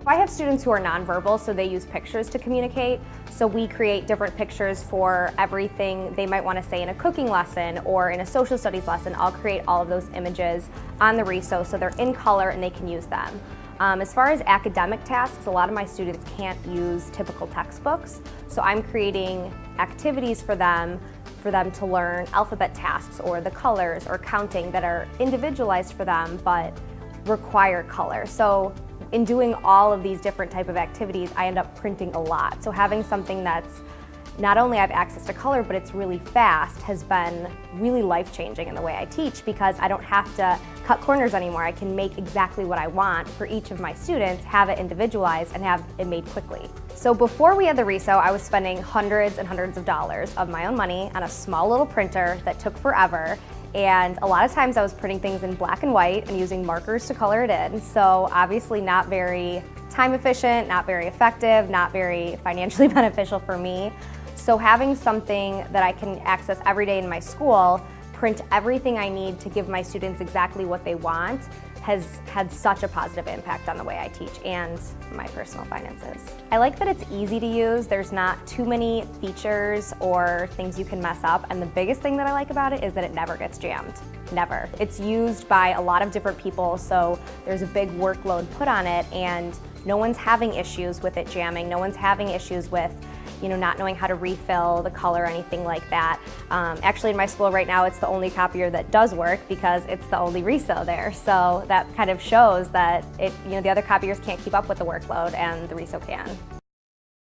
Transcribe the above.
I have students who are nonverbal, so they use pictures to communicate. So we create different pictures for everything they might want to say in a cooking lesson or in a social studies lesson. I'll create all of those images on the RISO so they're in color and they can use them. As far as academic tasks, a lot of my students can't use typical textbooks, so I'm creating activities for them to learn alphabet tasks or the colors or counting that are individualized for them but require color. So in doing all of these different type of activities, I end up printing a lot. So having something that's not only I have access to color, but it's really fast has been really life-changing in the way I teach, because I don't have to cut corners anymore. I can make exactly what I want for each of my students, have it individualized, and have it made quickly. So before we had the RISO, I was spending hundreds and hundreds of dollars of my own money on a small little printer that took forever. And a lot of times I was printing things in black and white and using markers to color it in. So obviously not very time efficient, not very effective, not very financially beneficial for me. So having something that I can access every day in my school, print everything I need to give my students exactly what they want, has had such a positive impact on the way I teach and my personal finances. I like that it's easy to use. There's not too many features or things you can mess up, and the biggest thing that I like about it is that it never gets jammed. Never. It's used by a lot of different people, so there's a big workload put on it, and no one's having issues with it jamming. No one's having issues with not knowing how to refill the color or anything like that. Actually, in my school right now, it's the only copier that does work because it's the only RISO there. So that kind of shows that the other copiers can't keep up with the workload, and the RISO can.